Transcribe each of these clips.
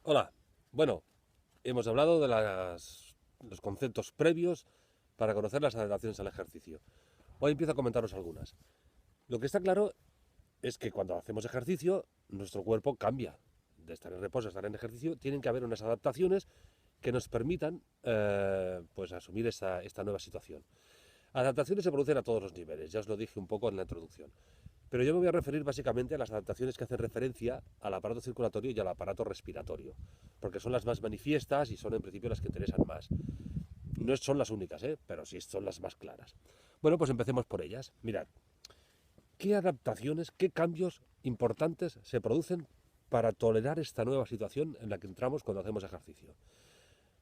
Hola, bueno, hemos hablado de los conceptos previos para conocer las adaptaciones al ejercicio. Hoy empiezo a comentaros algunas. Lo que está claro es que cuando hacemos ejercicio, nuestro cuerpo cambia. De estar en reposo a estar en ejercicio, tienen que haber unas adaptaciones que nos permitan pues asumir esta nueva situación. Adaptaciones se producen a todos los niveles, ya os lo dije un poco en la introducción. Pero yo me voy a referir básicamente a las adaptaciones que hacen referencia al aparato circulatorio y al aparato respiratorio, porque son las más manifiestas y son en principio las que interesan más. No son las únicas, pero sí son las más claras. Bueno, pues empecemos por ellas. Mirad, ¿qué adaptaciones, qué cambios importantes se producen para tolerar esta nueva situación en la que entramos cuando hacemos ejercicio?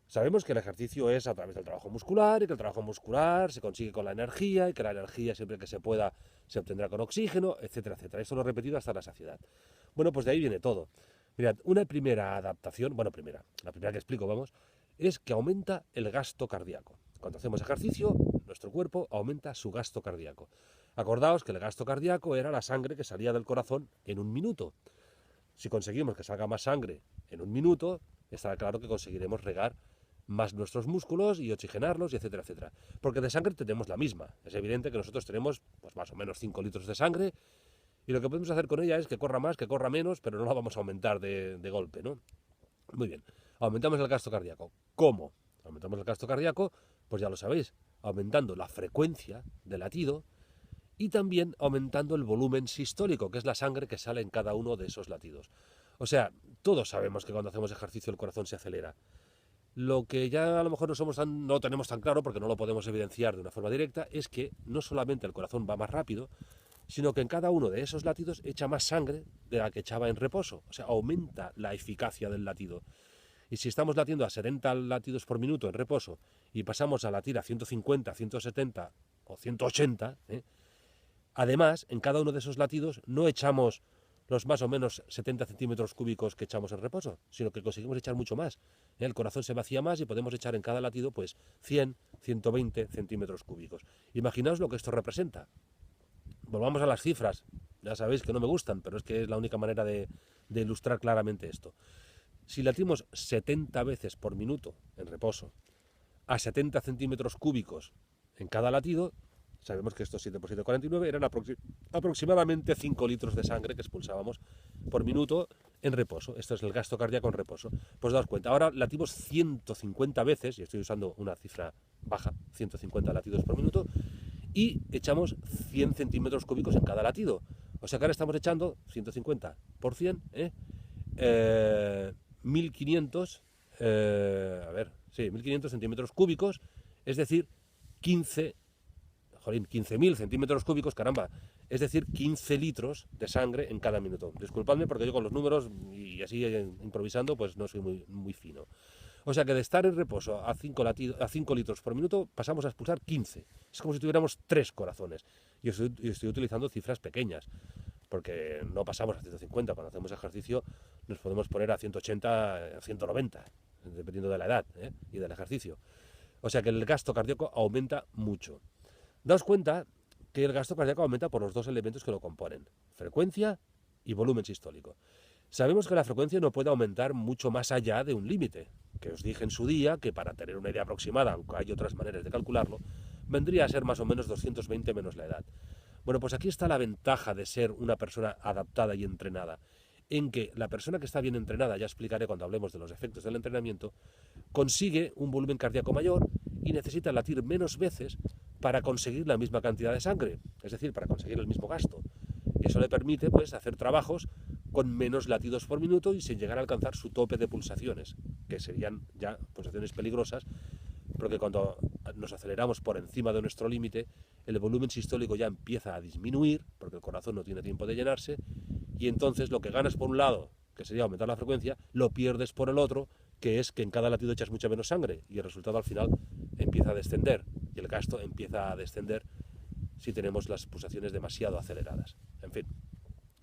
Sabemos que el ejercicio es a través del trabajo muscular y que el trabajo muscular se consigue con la energía y que la energía siempre que se pueda se obtendrá con oxígeno, etcétera, etcétera. Eso lo he repetido hasta la saciedad. Bueno, pues de ahí viene todo. Mirad, una primera adaptación, la primera que explico, vamos, es que aumenta el gasto cardíaco. Cuando hacemos ejercicio, nuestro cuerpo aumenta su gasto cardíaco. Acordaos que el gasto cardíaco era la sangre que salía del corazón en un minuto. Si conseguimos que salga más sangre en un minuto, estará claro que conseguiremos regar más nuestros músculos y oxigenarlos, y etcétera, etcétera. Porque de sangre tenemos la misma. Es evidente que nosotros tenemos pues, más o menos 5 litros de sangre y lo que podemos hacer con ella es que corra más, que corra menos, pero no la vamos a aumentar de golpe, ¿no? Muy bien. Aumentamos el gasto cardíaco. ¿Cómo? Aumentamos el gasto cardíaco, pues ya lo sabéis, aumentando la frecuencia de latido y también aumentando el volumen sistólico, que es la sangre que sale en cada uno de esos latidos. O sea, todos sabemos que cuando hacemos ejercicio el corazón se acelera. Lo que ya a lo mejor no tenemos tan claro, porque no lo podemos evidenciar de una forma directa, es que no solamente el corazón va más rápido, sino que en cada uno de esos latidos echa más sangre de la que echaba en reposo. O sea, aumenta la eficacia del latido. Y si estamos latiendo a 70 latidos por minuto en reposo y pasamos a latir a 150, 170 o 180, además, en cada uno de esos latidos no echamos los más o menos 70 centímetros cúbicos que echamos en reposo, sino que conseguimos echar mucho más. El corazón se vacía más y podemos echar en cada latido pues 100, 120 centímetros cúbicos. Imaginaos lo que esto representa. Volvamos a las cifras. Ya sabéis que no me gustan, pero es que es la única manera de ilustrar claramente esto. Si latimos 70 veces por minuto en reposo a 70 centímetros cúbicos en cada latido, sabemos que estos 7 por 7, 49 eran aproximadamente 5 litros de sangre que expulsábamos por minuto en reposo. Esto es el gasto cardíaco en reposo. Pues daos cuenta, ahora latimos 150 veces, y estoy usando una cifra baja, 150 latidos por minuto, y echamos 100 centímetros cúbicos en cada latido. O sea que ahora estamos echando 150 por 100, 1500, a ver, sí, 1500 centímetros cúbicos, es decir, 15, 15.000 centímetros cúbicos, caramba, es decir, 15 litros de sangre en cada minuto. Disculpadme porque yo con los números y así improvisando, pues no soy muy fino. O sea que de estar en reposo a 5 litros por minuto pasamos a expulsar 15. Es como si tuviéramos 3 corazones. Y estoy utilizando cifras pequeñas, porque no pasamos a 150. Cuando hacemos ejercicio nos podemos poner a 180, a 190, dependiendo de la edad y del ejercicio. O sea que el gasto cardíaco aumenta mucho. Daos cuenta que el gasto cardíaco aumenta por los dos elementos que lo componen, frecuencia y volumen sistólico. Sabemos que la frecuencia no puede aumentar mucho más allá de un límite, que os dije en su día que para tener una idea aproximada, aunque hay otras maneras de calcularlo, vendría a ser más o menos 220 menos la edad. Bueno, pues aquí está la ventaja de ser una persona adaptada y entrenada, en que la persona que está bien entrenada, ya explicaré cuando hablemos de los efectos del entrenamiento, consigue un volumen cardíaco mayor y necesita latir menos veces para conseguir la misma cantidad de sangre, es decir, para conseguir el mismo gasto. Eso le permite pues hacer trabajos con menos latidos por minuto y sin llegar a alcanzar su tope de pulsaciones, que serían ya pulsaciones peligrosas, porque cuando nos aceleramos por encima de nuestro límite, el volumen sistólico ya empieza a disminuir, porque el corazón no tiene tiempo de llenarse, y entonces lo que ganas por un lado, que sería aumentar la frecuencia, lo pierdes por el otro, que es que en cada latido echas mucha menos sangre, y el resultado al final empieza a descender, y el gasto empieza a descender si tenemos las pulsaciones demasiado aceleradas. En fin.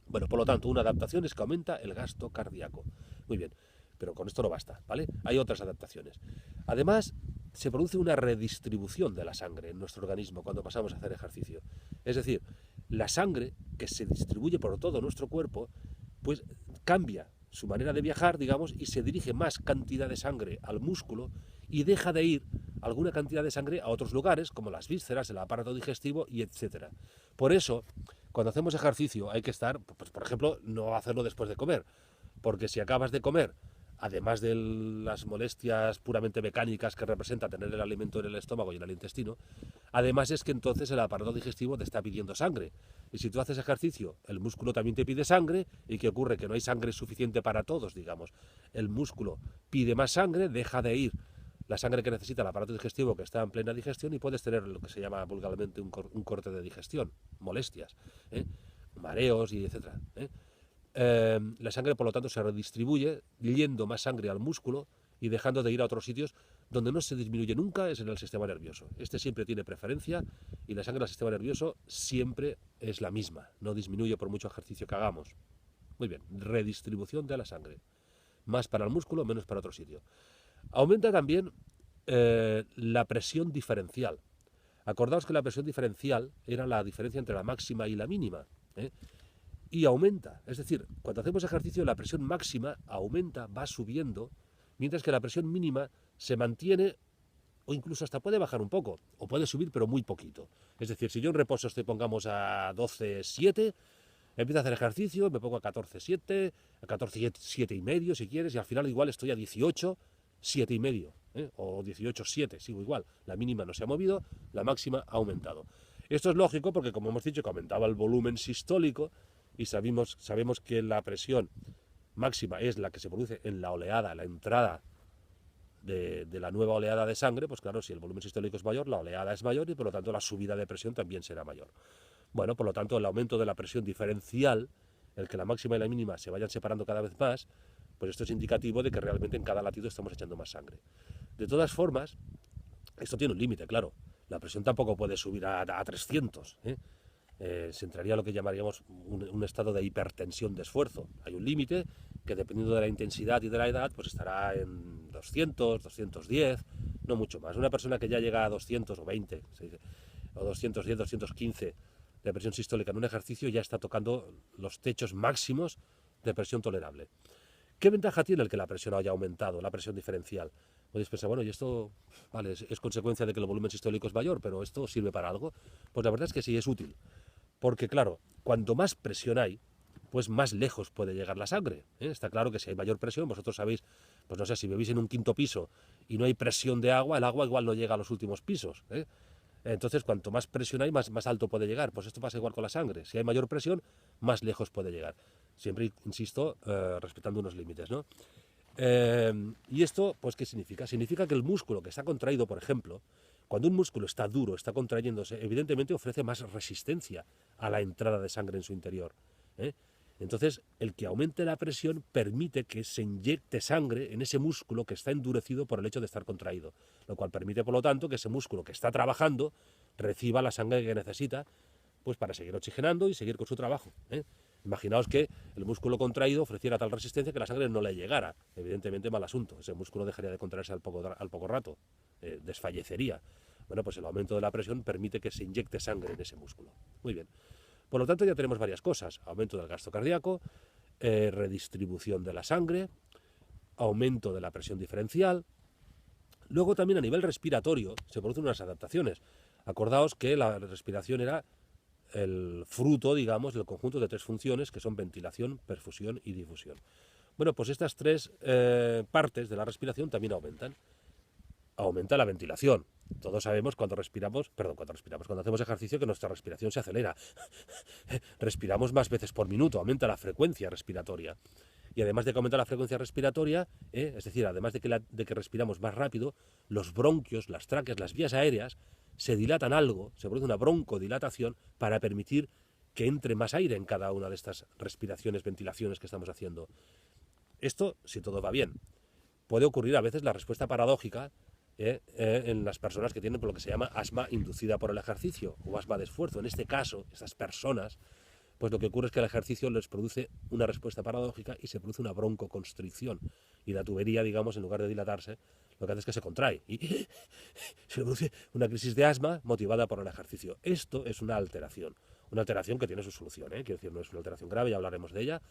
Bueno, por lo tanto, una adaptación es que aumenta el gasto cardíaco. Muy bien, pero con esto no basta, ¿vale? Hay otras adaptaciones. Además, se produce una redistribución de la sangre en nuestro organismo cuando pasamos a hacer ejercicio. Es decir, la sangre que se distribuye por todo nuestro cuerpo, pues cambia su manera de viajar, digamos, y se dirige más cantidad de sangre al músculo y deja de ir alguna cantidad de sangre a otros lugares, como las vísceras, el aparato digestivo y etcétera. Por eso, cuando hacemos ejercicio hay que estar, pues, por ejemplo, no hacerlo después de comer, porque si acabas de comer, además de las molestias puramente mecánicas que representa tener el alimento en el estómago y en el intestino, además es que entonces el aparato digestivo te está pidiendo sangre. Y si tú haces ejercicio, el músculo también te pide sangre. ¿Y qué ocurre? Que no hay sangre suficiente para todos, digamos. El músculo pide más sangre, deja de ir la sangre que necesita el aparato digestivo que está en plena digestión y puedes tener lo que se llama vulgarmente un corte de digestión, molestias, ¿eh? Mareos y etcétera. La sangre, por lo tanto, se redistribuye, yendo más sangre al músculo y dejando de ir a otros sitios donde no se disminuye nunca, es en el sistema nervioso. Este siempre tiene preferencia y la sangre del sistema nervioso siempre es la misma, no disminuye por mucho ejercicio que hagamos. Muy bien, redistribución de la sangre. Más para el músculo, menos para otro sitio. Aumenta también la presión diferencial. Acordaos que la presión diferencial era la diferencia entre la máxima y la mínima. Y aumenta, es decir, cuando hacemos ejercicio la presión máxima aumenta, va subiendo, mientras que la presión mínima se mantiene o incluso hasta puede bajar un poco, o puede subir pero muy poquito. Es decir, si yo en reposo estoy, pongamos, a 12,7, empiezo a hacer ejercicio, me pongo a 14,7, a 14,7 y medio si quieres, y al final igual estoy a 18,7 y medio, o 18,7, sigo igual. La mínima no se ha movido, la máxima ha aumentado. Esto es lógico porque, como hemos dicho, que aumentaba el volumen sistólico y sabemos que la presión máxima es la que se produce en la oleada, la entrada de la nueva oleada de sangre. Pues claro, si el volumen sistólico es mayor, la oleada es mayor y por lo tanto la subida de presión también será mayor. Bueno, por lo tanto, el aumento de la presión diferencial, el que la máxima y la mínima se vayan separando cada vez más, pues esto es indicativo de que realmente en cada latido estamos echando más sangre. De todas formas, esto tiene un límite, claro. La presión tampoco puede subir a 300, se entraría a lo que llamaríamos un estado de hipertensión de esfuerzo. Hay un límite que, dependiendo de la intensidad y de la edad, pues estará en 200, 210, no mucho más. Una persona que ya llega a 220 o 210, 215 de presión sistólica en un ejercicio ya está tocando los techos máximos de presión tolerable. ¿Qué ventaja tiene el que la presión haya aumentado, la presión diferencial? Podéis pensar, bueno, y esto, vale, es consecuencia de que el volumen sistólico es mayor, pero ¿esto sirve para algo? Pues la verdad es que sí, es útil. Porque claro, cuanto más presión hay, pues más lejos puede llegar la sangre. Está claro que si hay mayor presión, vosotros sabéis, pues no sé, si vivís en un quinto piso y no hay presión de agua, el agua igual no llega a los últimos pisos. Entonces, cuanto más presión hay, más alto puede llegar. Pues esto pasa igual con la sangre. Si hay mayor presión, más lejos puede llegar. Siempre, insisto, respetando unos límites, ¿no? ¿Y esto, pues, qué significa? Significa que el músculo que está contraído, por ejemplo, cuando un músculo está duro, está contrayéndose, evidentemente ofrece más resistencia a la entrada de sangre en su interior. Entonces, el que aumente la presión permite que se inyecte sangre en ese músculo que está endurecido por el hecho de estar contraído, lo cual permite, por lo tanto, que ese músculo que está trabajando reciba la sangre que necesita, pues, para seguir oxigenando y seguir con su trabajo. Imaginaos que el músculo contraído ofreciera tal resistencia que la sangre no le llegara. Evidentemente, mal asunto. Ese músculo dejaría de contraerse al poco rato, desfallecería. Bueno, pues el aumento de la presión permite que se inyecte sangre en ese músculo. Muy bien. Por lo tanto, ya tenemos varias cosas. Aumento del gasto cardíaco, redistribución de la sangre, aumento de la presión diferencial. Luego también a nivel respiratorio se producen unas adaptaciones. Acordaos que la respiración era el fruto, digamos, del conjunto de tres funciones que son ventilación, perfusión y difusión. Bueno, pues estas tres partes de la respiración también aumentan. Aumenta la ventilación. Todos sabemos cuando hacemos ejercicio, que nuestra respiración se acelera. Respiramos más veces por minuto, aumenta la frecuencia respiratoria. Y además de que aumenta la frecuencia respiratoria, es decir, además de que respiramos más rápido, los bronquios, las tráqueas, las vías aéreas, se dilatan algo, se produce una broncodilatación para permitir que entre más aire en cada una de estas respiraciones, ventilaciones que estamos haciendo. Esto, si todo va bien, puede ocurrir a veces la respuesta paradójica en las personas que tienen por lo que se llama asma inducida por el ejercicio o asma de esfuerzo. En este caso, estas personas, pues lo que ocurre es que el ejercicio les produce una respuesta paradójica y se produce una broncoconstricción. Y la tubería, digamos, en lugar de dilatarse, lo que hace es que se contrae y se produce una crisis de asma motivada por el ejercicio. Esto es una alteración que tiene su solución. Quiero decir, no es una alteración grave, ya hablaremos de ella.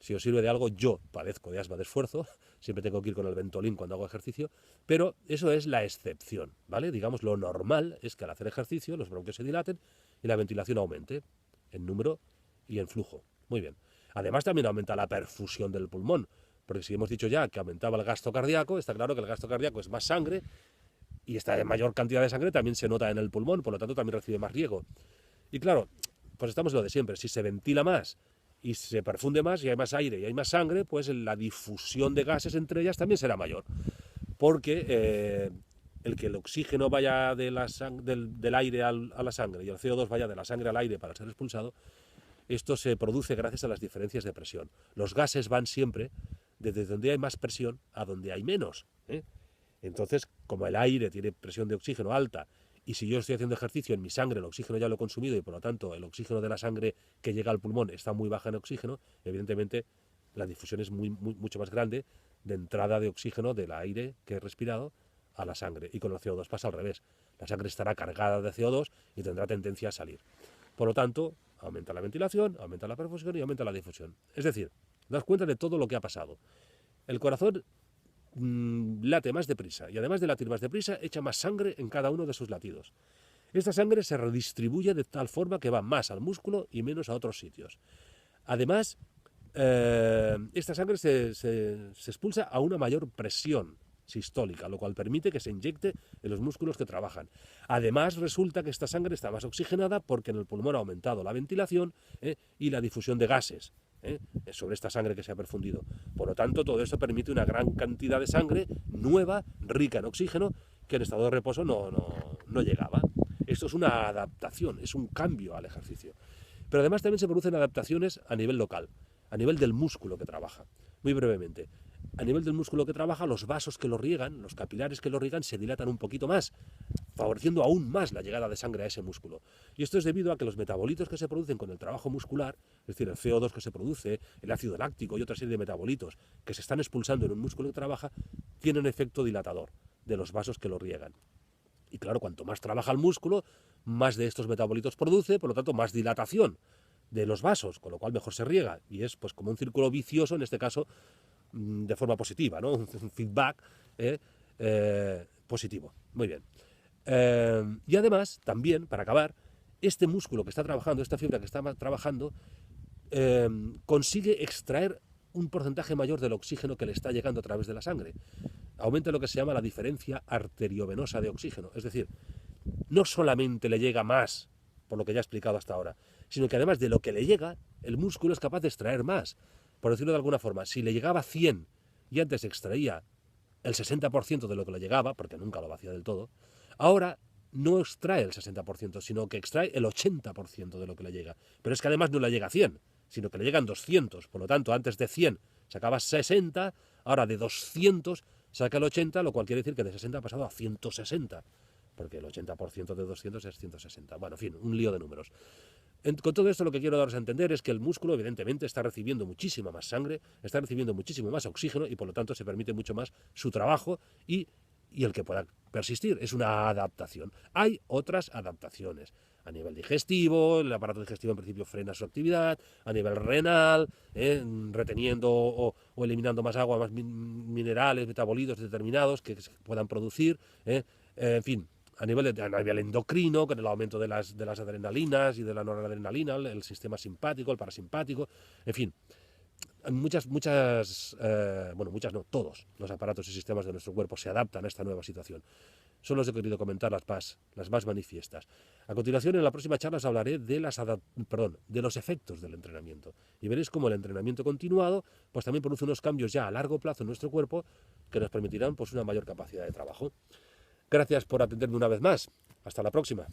Si os sirve de algo, yo padezco de asma de esfuerzo, siempre tengo que ir con el Ventolin cuando hago ejercicio, pero eso es la excepción, ¿vale? Digamos, lo normal es que al hacer ejercicio los bronquios se dilaten y la ventilación aumente en número y en flujo. Muy bien. Además también aumenta la perfusión del pulmón, porque si hemos dicho ya que aumentaba el gasto cardíaco, está claro que el gasto cardíaco es más sangre y esta mayor cantidad de sangre también se nota en el pulmón, por lo tanto también recibe más riego. Y claro, pues estamos en lo de siempre, si se ventila más y se perfunde más y hay más aire y hay más sangre, pues la difusión de gases entre ellas también será mayor, porque el que el oxígeno vaya del aire a la sangre y el CO2 vaya de la sangre al aire para ser expulsado, esto se produce gracias a las diferencias de presión. Los gases van siempre desde donde hay más presión a donde hay menos, ¿eh? Entonces, como el aire tiene presión de oxígeno alta, y si yo estoy haciendo ejercicio en mi sangre, el oxígeno ya lo he consumido y por lo tanto el oxígeno de la sangre que llega al pulmón está muy baja en oxígeno, evidentemente la difusión es mucho más grande de entrada de oxígeno del aire que he respirado a la sangre. Y con el CO2 pasa al revés. La sangre estará cargada de CO2 y tendrá tendencia a salir. Por lo tanto, aumenta la ventilación, aumenta la perfusión y aumenta la difusión. Es decir, daos cuenta de todo lo que ha pasado. El corazón late más deprisa y además de latir más deprisa echa más sangre en cada uno de sus latidos. Esta sangre se redistribuye de tal forma que va más al músculo y menos a otros sitios. Además, esta sangre se expulsa a una mayor presión sistólica, lo cual permite que se inyecte en los músculos que trabajan. Además, resulta que esta sangre está más oxigenada porque en el pulmón ha aumentado la ventilación y la difusión de gases sobre esta sangre que se ha perfundido. Por lo tanto, todo esto permite una gran cantidad de sangre nueva, rica en oxígeno, que en estado de reposo no llegaba. Esto es una adaptación, es un cambio al ejercicio. Pero además también se producen adaptaciones a nivel local, a nivel del músculo que trabaja. Muy brevemente, a nivel del músculo que trabaja, los vasos que lo riegan, los capilares que lo riegan, se dilatan un poquito más, favoreciendo aún más la llegada de sangre a ese músculo. Y esto es debido a que los metabolitos que se producen con el trabajo muscular, es decir, el CO2 que se produce, el ácido láctico y otra serie de metabolitos que se están expulsando en un músculo que trabaja, tienen efecto dilatador de los vasos que lo riegan. Y claro, cuanto más trabaja el músculo, más de estos metabolitos produce, por lo tanto, más dilatación de los vasos, con lo cual mejor se riega. Y es pues como un círculo vicioso, en este caso, de forma positiva, ¿no? Un feedback positivo. Muy bien. Y además, también, para acabar, este músculo que está trabajando, esta fibra que está trabajando, consigue extraer un porcentaje mayor del oxígeno que le está llegando a través de la sangre. Aumenta lo que se llama la diferencia arteriovenosa de oxígeno. Es decir, no solamente le llega más, por lo que ya he explicado hasta ahora, sino que además de lo que le llega, el músculo es capaz de extraer más. Por decirlo de alguna forma, si le llegaba 100 y antes extraía el 60% de lo que le llegaba, porque nunca lo vacía del todo, ahora no extrae el 60%, sino que extrae el 80% de lo que le llega. Pero es que además no le llega a 100, sino que le llegan 200. Por lo tanto, antes de 100 sacaba 60, ahora de 200 saca el 80, lo cual quiere decir que de 60 ha pasado a 160, porque el 80% de 200 es 160. Bueno, en fin, un lío de números. Con todo esto lo que quiero daros a entender es que el músculo evidentemente está recibiendo muchísima más sangre, está recibiendo muchísimo más oxígeno y por lo tanto se permite mucho más su trabajo y el que pueda persistir. Es una adaptación. Hay otras adaptaciones. A nivel digestivo, el aparato digestivo en principio frena su actividad, a nivel renal, reteniendo o eliminando más agua, más minerales, metabolitos determinados que se puedan producir, en fin. A nivel endocrino, con el aumento de las adrenalinas y de la noradrenalina, el sistema simpático, el parasimpático, en fin, muchas no, todos los aparatos y sistemas de nuestro cuerpo se adaptan a esta nueva situación. Solo os he querido comentar las más manifiestas. A continuación, en la próxima charla os hablaré de los efectos del entrenamiento. Y veréis cómo el entrenamiento continuado pues también produce unos cambios ya a largo plazo en nuestro cuerpo que nos permitirán pues una mayor capacidad de trabajo. Gracias por atenderme una vez más. Hasta la próxima.